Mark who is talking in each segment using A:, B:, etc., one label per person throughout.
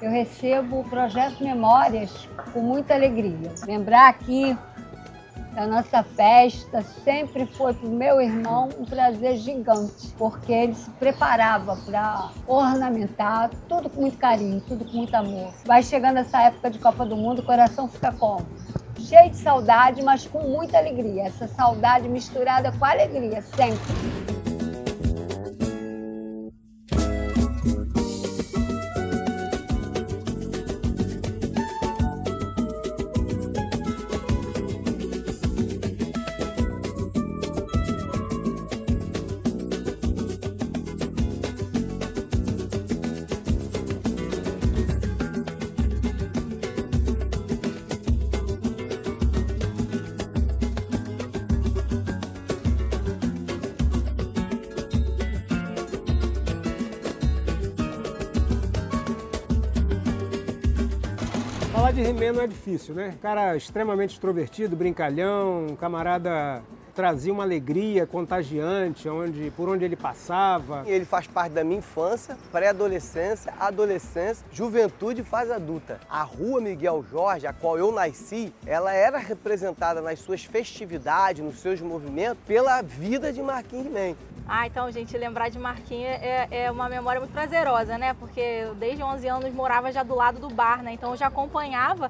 A: Eu recebo o Projeto Memórias com muita alegria. Lembrar aqui da nossa festa sempre foi para o meu irmão um prazer gigante, porque ele se preparava para ornamentar, tudo com muito carinho, tudo com muito amor. Vai chegando essa época de Copa do Mundo, o coração fica como? Cheio de saudade, mas com muita alegria. Essa saudade misturada com alegria, sempre.
B: Falar de He-Man não é difícil, né? Cara extremamente extrovertido, brincalhão, um camarada trazia uma alegria contagiante por onde ele passava.
C: Ele faz parte da minha infância, pré-adolescência, adolescência, juventude e fase adulta. A Rua Miguel Jorge, a qual eu nasci, ela era representada nas suas festividades, nos seus movimentos, pela vida de Marquinhos He-Man.
D: Então, gente, lembrar de Marquinhos é uma memória muito prazerosa, né? Porque eu, desde 11 anos, morava já do lado do bar, né? Então, eu já acompanhava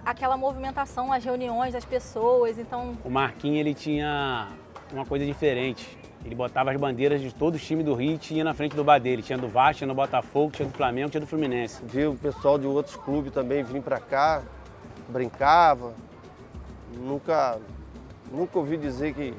D: aquela movimentação, as reuniões das pessoas, então...
E: O Marquinhos, ele tinha uma coisa diferente. Ele botava as bandeiras de todos os times do Rio e tinha na frente do bar dele. Tinha do Vasco, tinha do Botafogo, tinha do Flamengo, tinha do Fluminense.
C: Vi o pessoal de outros clubes também vir pra cá, brincava. Nunca ouvi dizer que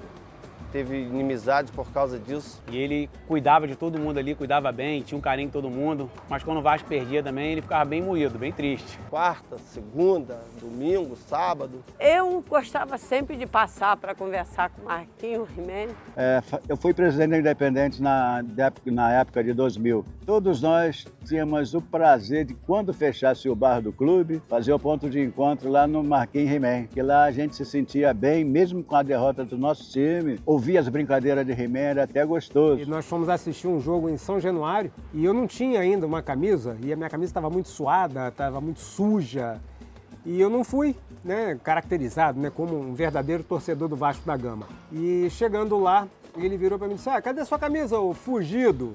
C: teve inimizade por causa disso.
E: E ele cuidava de todo mundo ali, cuidava bem, tinha um carinho de todo mundo. Mas quando o Vasco perdia também, ele ficava bem moído, bem triste.
C: Quarta, segunda, domingo, sábado.
F: Eu gostava sempre de passar para conversar com o Marquinhos He-Man.
G: Eu fui presidente da Independente na época de 2000. Todos nós tínhamos o prazer de, quando fechasse o bar do clube, fazer o ponto de encontro lá no Marquinhos He-Man. Que lá a gente se sentia bem, mesmo com a derrota do nosso time. Ouvir as brincadeiras de He-Man era até gostoso.
B: E nós fomos assistir um jogo em São Januário e eu não tinha ainda uma camisa, e a minha camisa estava muito suada, estava muito suja. E eu não fui, né, caracterizado, né, como um verdadeiro torcedor do Vasco da Gama. E chegando lá, ele virou para mim e disse: cadê sua camisa, ô fugido?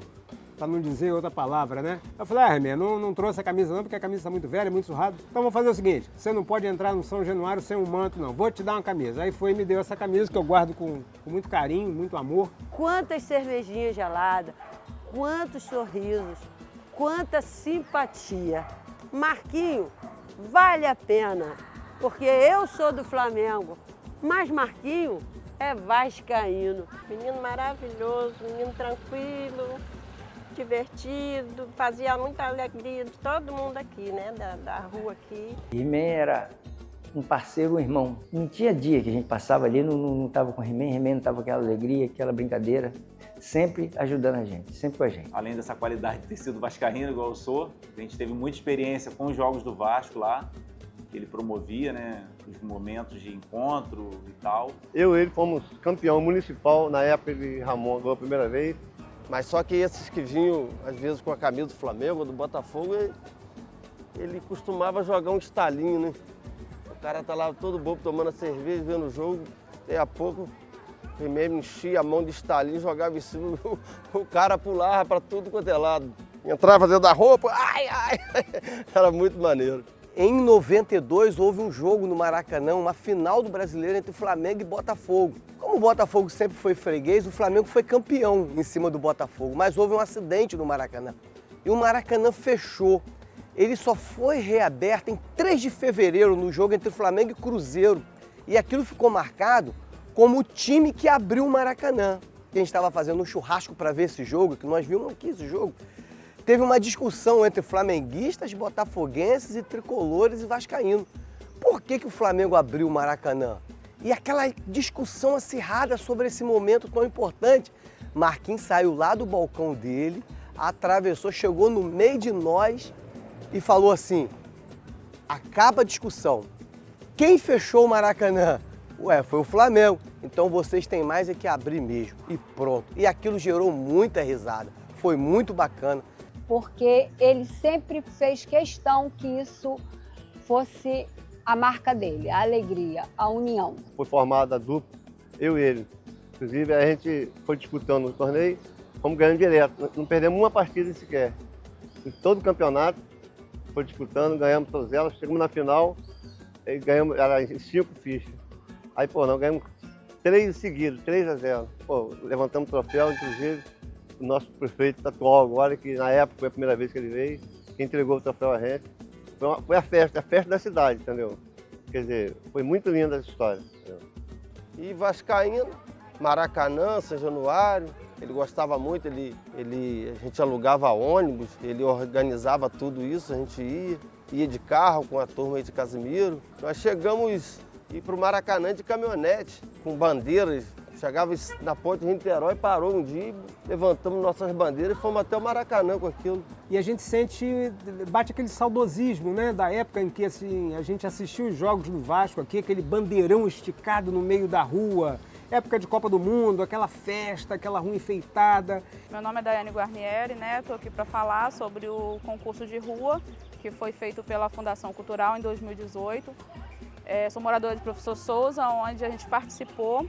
B: Para não dizer outra palavra, né? Eu falei: He-Man, não trouxe a camisa não, porque a camisa está muito velha, muito surrada. Então vamos fazer o seguinte, você não pode entrar no São Januário sem um manto, não. Vou te dar uma camisa. Aí foi e me deu essa camisa que eu guardo com muito carinho, muito amor.
F: Quantas cervejinhas geladas, quantos sorrisos, quanta simpatia. Marquinho, vale a pena, porque eu sou do Flamengo, mas Marquinho é vascaíno.
H: Menino maravilhoso, menino tranquilo, divertido, fazia muita alegria de todo mundo aqui, né, da rua aqui.
I: He-Man era um parceiro, um irmão. Não tinha dia que a gente passava ali, não estava com He-Man não estava com aquela alegria, aquela brincadeira, sempre ajudando a gente, sempre com a gente.
J: Além dessa qualidade de ter sido vascaíno, igual eu sou, a gente teve muita experiência com os jogos do Vasco lá, que ele promovia, né, os momentos de encontro e tal.
C: Eu e ele fomos campeão municipal na época de Ramon, ganhou a primeira vez. Mas só que esses que vinham, às vezes, com a camisa do Flamengo ou do Botafogo, ele costumava jogar um estalinho, né? O cara tá lá todo bobo tomando a cerveja, vendo o jogo, daí a pouco, primeiro enchia a mão de estalinho, jogava em cima, o cara pulava para tudo quanto é lado. Entrava dentro da roupa, ai! Era muito maneiro. Em 92 houve um jogo no Maracanã, uma final do Brasileiro entre Flamengo e Botafogo. Como o Botafogo sempre foi freguês, o Flamengo foi campeão em cima do Botafogo, mas houve um acidente no Maracanã. E o Maracanã fechou. Ele só foi reaberto em 3 de fevereiro, no jogo entre Flamengo e Cruzeiro. E aquilo ficou marcado como o time que abriu o Maracanã. A gente estava fazendo um churrasco para ver esse jogo, que nós vimos aqui esse jogo. Teve uma discussão entre flamenguistas, botafoguenses e tricolores e vascaínos. Por que o Flamengo abriu o Maracanã? E aquela discussão acirrada sobre esse momento tão importante. Marquinhos saiu lá do balcão dele, atravessou, chegou no meio de nós e falou assim: acaba a discussão. Quem fechou o Maracanã? Ué, foi o Flamengo. Então vocês têm mais é que abrir mesmo. E pronto. E aquilo gerou muita risada. Foi muito bacana.
A: porque ele sempre fez questão que isso fosse a marca dele, a alegria, a união.
C: Foi formada a dupla, eu e ele. Inclusive, a gente foi disputando o torneio, fomos ganhando direto, não perdemos uma partida sequer. Em todo o campeonato, foi disputando, ganhamos todas elas, chegamos na final, e ganhamos, era em 5 fichas. Aí, pô, nós ganhamos 3 seguidos, 3-0. Pô, levantamos o troféu, inclusive, o nosso prefeito atual agora, que na época foi a primeira vez que ele veio, que entregou o troféu a gente. Foi a festa da cidade, entendeu? Quer dizer, foi muito linda essa história. Entendeu? E vascaíno, Maracanã, São Januário, ele gostava muito, a gente alugava ônibus, ele organizava tudo isso, a gente ia de carro com a turma aí de Casimiro. Nós chegamos a ir para o Maracanã de caminhonete, com bandeiras. Chegava na ponte de Niterói, parou um dia, levantamos nossas bandeiras e fomos até o Maracanã com aquilo.
B: E a gente bate aquele saudosismo, né, da época em que assim, a gente assistiu os jogos do Vasco aqui, aquele bandeirão esticado no meio da rua, época de Copa do Mundo, aquela festa, aquela rua enfeitada.
K: Meu nome é Daiane Guarnieri, né? Estou aqui para falar sobre o concurso de rua que foi feito pela Fundação Cultural em 2018. Sou moradora de Professor Souza, onde a gente participou.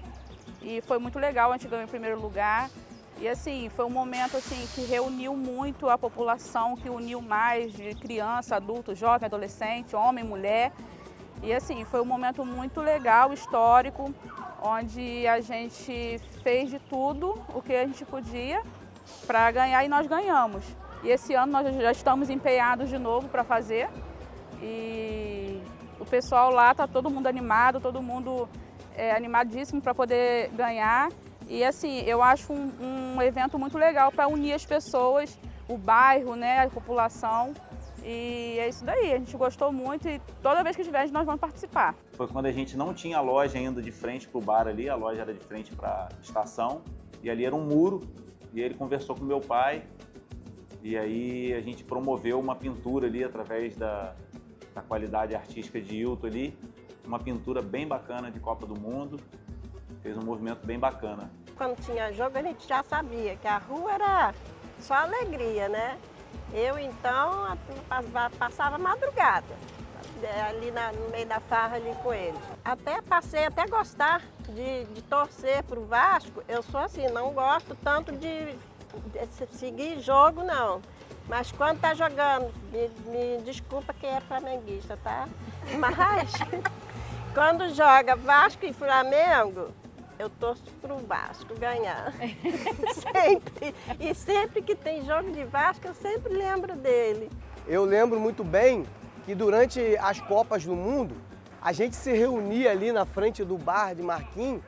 K: E foi muito legal, a gente ganhou em primeiro lugar. E assim, foi um momento assim, que reuniu muito a população, que uniu mais de criança, adulto, jovem, adolescente, homem, mulher. E assim, foi um momento muito legal, histórico, onde a gente fez de tudo o que a gente podia para ganhar e nós ganhamos. E esse ano nós já estamos empenhados de novo para fazer. E o pessoal lá está todo mundo animado, todo mundo animadíssimo para poder ganhar. E assim, eu acho um evento muito legal para unir as pessoas, o bairro, né, a população. E é isso daí, a gente gostou muito e toda vez que tiver nós vamos participar.
J: Foi quando a gente não tinha a loja ainda de frente para o bar ali, a loja era de frente para a estação. E ali era um muro, e ele conversou com meu pai. E aí a gente promoveu uma pintura ali através da qualidade artística de Hilton ali. Uma pintura bem bacana de Copa do Mundo, fez um movimento bem bacana.
H: Quando tinha jogo a gente já sabia que a rua era só alegria, né? Eu então passava madrugada ali no meio da farra ali com eles. Passei até a gostar de torcer para o Vasco. Eu sou assim, não gosto tanto de seguir jogo não. Mas quando tá jogando, me desculpa quem é flamenguista, tá? Mas quando joga Vasco e Flamengo, eu torço pro Vasco ganhar. Sempre. E sempre que tem jogo de Vasco, eu sempre lembro dele.
L: Eu lembro muito bem que durante as Copas do Mundo, a gente se reunia ali na frente do bar de Marquinhos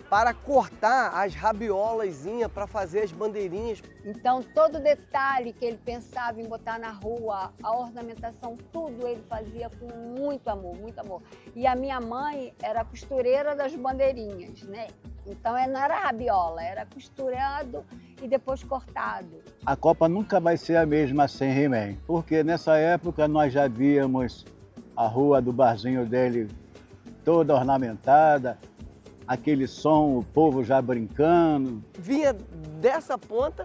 L: para cortar as rabiolazinhas para fazer as bandeirinhas.
A: Então, todo detalhe que ele pensava em botar na rua, a ornamentação, tudo ele fazia com muito amor, muito amor. E a minha mãe era costureira das bandeirinhas, né? Então, não era rabiola, era costurado e depois cortado.
G: A Copa nunca vai ser a mesma sem He-Man, porque nessa época nós já víamos a rua do barzinho dele toda ornamentada, aquele som, o povo já brincando.
L: Vinha dessa ponta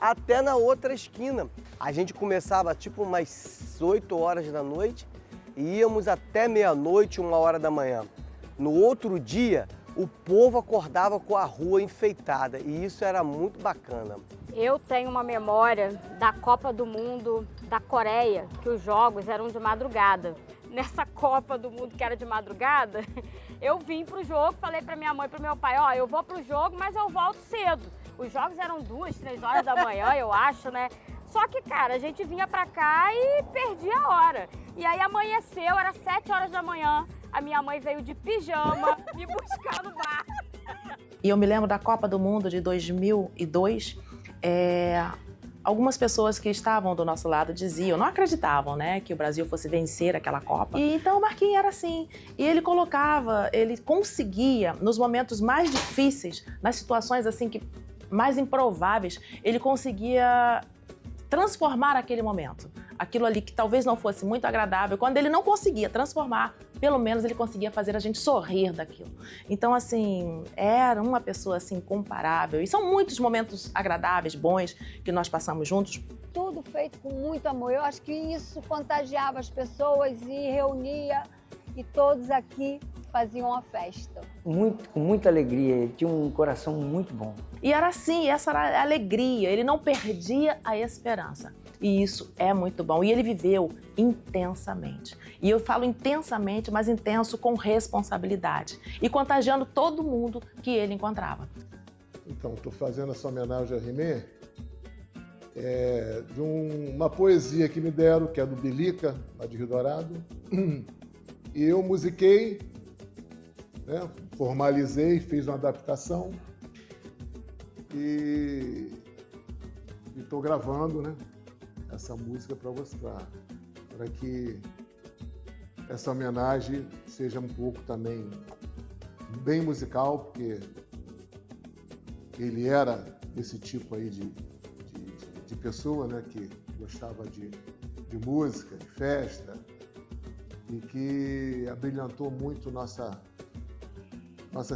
L: até na outra esquina. A gente começava tipo umas 8 horas da noite e íamos até meia-noite, 1h da manhã. No outro dia, o povo acordava com a rua enfeitada e isso era muito bacana.
M: Eu tenho uma memória da Copa do Mundo da Coreia, que os jogos eram de madrugada. Nessa Copa do Mundo que era de madrugada, eu vim pro jogo, falei pra minha mãe e pro meu pai, ó, eu vou pro jogo, mas eu volto cedo. Os jogos eram 2, 3 horas da manhã, eu acho, né? Só que, cara, a gente vinha pra cá e perdia a hora. E aí amanheceu, era 7 horas da manhã, a minha mãe veio de pijama me buscar no bar.
N: E eu me lembro da Copa do Mundo de 2002, algumas pessoas que estavam do nosso lado diziam, não acreditavam, né, que o Brasil fosse vencer aquela Copa. E então o Marquinhos era assim. E ele conseguia, nos momentos mais difíceis, nas situações assim que mais improváveis, ele conseguia transformar aquele momento. Aquilo ali que talvez não fosse muito agradável, quando ele não conseguia transformar, pelo menos ele conseguia fazer a gente sorrir daquilo. Então, assim, era uma pessoa assim incomparável. E são muitos momentos agradáveis, bons, que nós passamos juntos
A: tudo feito com muito amor. Eu acho que isso contagiava as pessoas e reunia, e todos aqui faziam a festa.
I: Com muita alegria, ele tinha um coração muito bom.
N: E era assim, essa era a alegria, ele não perdia a esperança. E isso é muito bom. E ele viveu intensamente. E eu falo intensamente, mas intenso com responsabilidade. E contagiando todo mundo que ele encontrava.
O: Então, estou fazendo essa homenagem a He-Man de uma poesia que me deram, que é do Bilica, lá de Rio Dourado. E eu musiquei, né, formalizei, fiz uma adaptação e estou gravando, né, essa música para mostrar, para que essa homenagem seja um pouco também bem musical, porque ele era esse tipo aí de pessoa, né, que gostava de música, de festa, e que abrilhantou muito nossa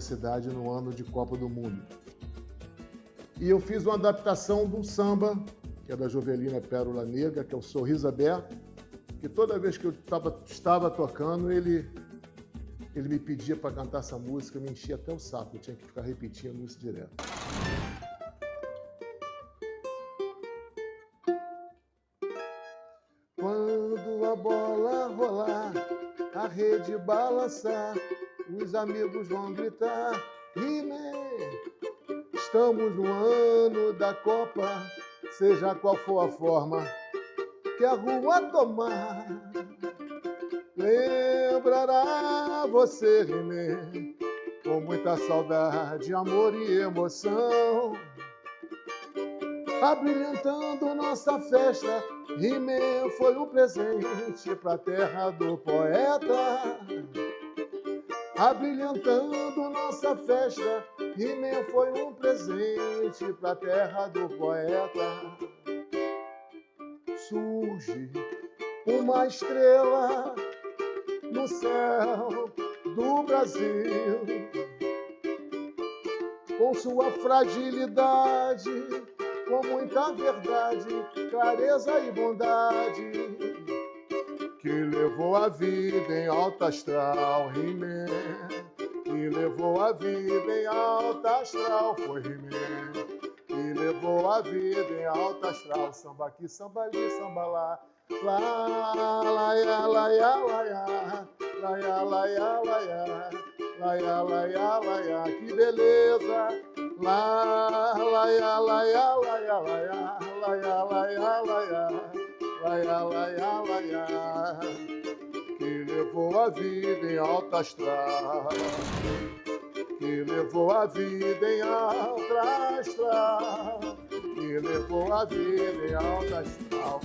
O: cidade no ano de Copa do Mundo. E eu fiz uma adaptação de um samba, que é da Jovelina Pérola Negra, que é o Sorriso Aberto, que toda vez que eu estava tocando, ele me pedia para cantar essa música, me enchia até o saco, eu tinha que ficar repetindo isso direto. Quando a bola rolar, a rede balançar, os amigos vão gritar: He-Man! Estamos no ano da Copa, seja qual for a forma que a rua tomar. Lembrará você, He-Man, com muita saudade, amor e emoção, abrilhantando nossa festa. He-Man foi um presente pra terra do poeta, abrilhantando nossa festa. He-Man foi um presente pra terra do poeta. Surge uma estrela no céu do Brasil, com sua fragilidade, com muita verdade, clareza e bondade, que levou a vida em alta astral. He-Man, que levou a vida em alta astral, foi He-Man, que levou a vida em alta astral. Samba aqui, samba ali, samba lá, lá, ia, lá, ia, lá, ia, lá, ia, lá, ia, lá, ia, lá, ia, lá, ia, lá, ia, que beleza. Lá, lá, ia, lá, ia, lá, ia, lá, ia, lá, ia, lá, ia, lá, ia, lá, ia, lá, ia, lá, ia, que levou a vida em alta astral, que levou a vida em alta astral, que levou a vida em alta astral.